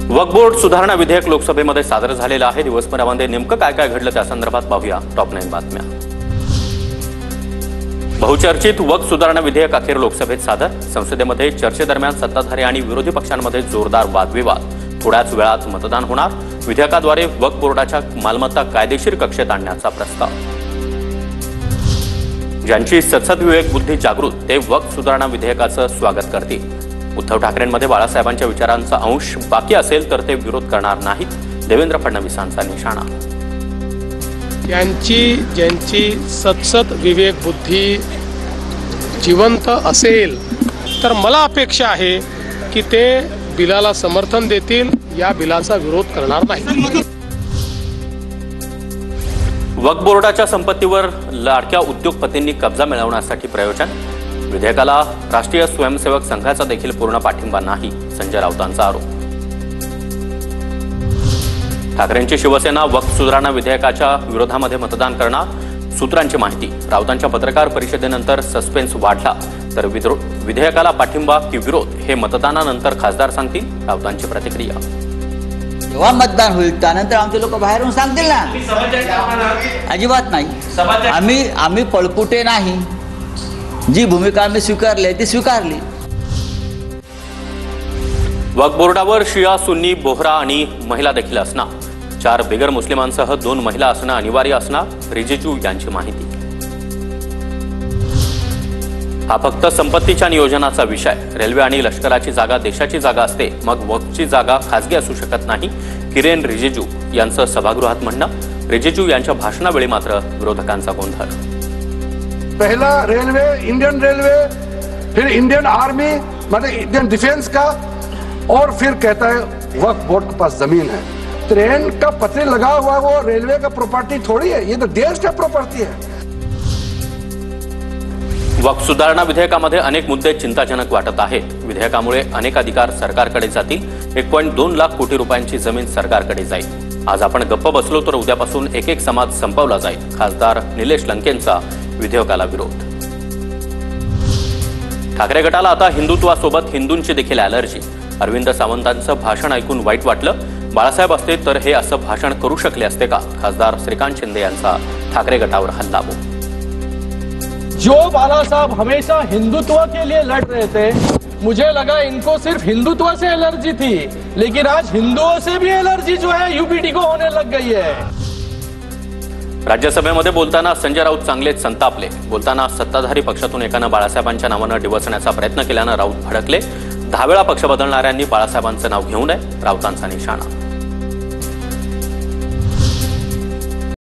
वक्फ board सुधारणा विधेयक लोकसभेमध्ये सादर झालेलं आहे। दिवसभरामध्ये नेमकं काय काय घडलं त्या संदर्भात पाहूया टॉप 9 बातम्या। बहुचर्चित वक्फ सुधारणा विधेयक अखेर लोकसभेत सादर। संसदेमध्ये चर्चेदरम्यान सत्ताधारी आणि विरोधी पक्षांमध्ये जोरदार वादविवाद। थोड्याच वेळात मतदान होणार। विधेयकाद्वारे वक्फ बोर्डाच्या मालमत्ता कायदेशीर कक्षेत आणण्याचा प्रस्ताव। ज्यांची सद्सद्विवेक बुद्धी जागृत ते वक्फ सुधारणा विधेयकाचं स्वागत करतील। उद्धव ठाकरेंमध्ये बाळासाहेबांच्या विचारांचा अंश बाकी असेल तर ते विरोध करणार नाहीत। देवेंद्र फडणवीसांचा निशाणा। ज्यांची सद्सद विवेक बुद्धी जिवंत असेल तर मला अपेक्षा आहे की ते बिलाला समर्थन देतील, या बिलाचा विरोध करणार नाही। वक्फ बोर्डाच्या संपत्तीवर लाडक्या उद्योगपतींनी कब्जा मिळवण्यासाठी प्रयोजन। विधेयकाला राष्ट्रीय स्वयंसेवक संघाचा देखील पूर्ण पाठिंबा नाही। संजय राऊतांचा आरोप। ठाकरेंची शिवसेना वक्फ सुधारणा विधेयकाच्या विरोधामध्ये मतदान करणार। सूत्रांची माहिती। राऊतांच्या पत्रकार परिषदेनंतर सस्पेन्स वाढला तर विधेयकाला पाठिंबा की विरोध हे मतदानानंतर खासदार सांगतील। राऊतांची प्रतिक्रिया। जेव्हा मतदान होईल त्यानंतर आमचे लोक बाहेरून सांगतील ना। अजिबात नाही। आम्ही पळपुटे नाही। जी भूमिका आम्ही स्वीकारली ती स्वीकारली। वक्फ बोर्डावर शिया, सुन्नी, बोहरा आणि महिला देखील असणार। 4 बिगर मुस्लिमांसह 2 महिला असणं अनिवार्य असणार। रिजिजू यांची माहिती। हा फक्त संपत्तीच्या नियोजनाचा विषय। रेल्वे आणि लष्कराची जागा देशाची जागा असते, मग वक्फची जागा खासगी असू शकत नाही। किरेन रिजिजू यांचं सभागृहात म्हणणं। रिजिजू यांच्या भाषणावेळी मात्र विरोधकांचा गोंधळ। पहला रेलवे, इंडियन रेलवे, फिर इंडियन आर्मी मतलब इंडियन डिफेंस का, और फिर कहता है वक्फ बोर्ड के पास जमीन है। ट्रेन का पटरी लगा हुआ वो रेलवे का प्रॉपर्टी थोड़ी है, ये तो देश का प्रॉपर्टी है। वक्फ सुधारणा विधेयकामध्ये अनेक मुद्दे चिंताजनक वाटत आहेत। विधेयकामुळे अनेक अधिकार सरकारकडे जातील। 1.2 लाख कोटी रुपयांची जमीन सरकारकडे जाईल। आज आपण गप्प बसलो तर उद्यापासून एक समाज संपवला जाईल। खासदार निलेश लंकेंचा विधेयकाला विरोध। ठाकरे गटाला आता हिंदुत्वासोबत हिंदूंची देखील ॲलर्जी। अरविंद सावंतांचं भाषण ऐकून वाईट वाटलं। बाळासाहेब असते तर हे असं भाषण करू शकले असते का? खासदार श्रीकांत शिंदे यांचा ठाकरे गटावर हल्लाबोल। जो बाला साहब हमेशा हिंदुत्व के लिए लड़ रहे थे, मुझे लगा इनको सिर्फ हिंदुत्व से एलर्जी थी, लेकिन आज हिंदुओं से भी एलर्जी जो है यूपीटी को होने लग गई है। राज्यसभेमध्ये बोलताना संजय राऊत चांगलेच संतापले। बोलताना सत्ताधारी पक्षातून एकानं बाळासाहेबांच्या नावानं डिवचण्याचा प्रयत्न केल्यानं राऊत भडकले। 10 वेळा पक्ष बदलणाऱ्यांनी बाळासाहेबांचं नाव घेऊ नये, राऊतांचा निशाणा।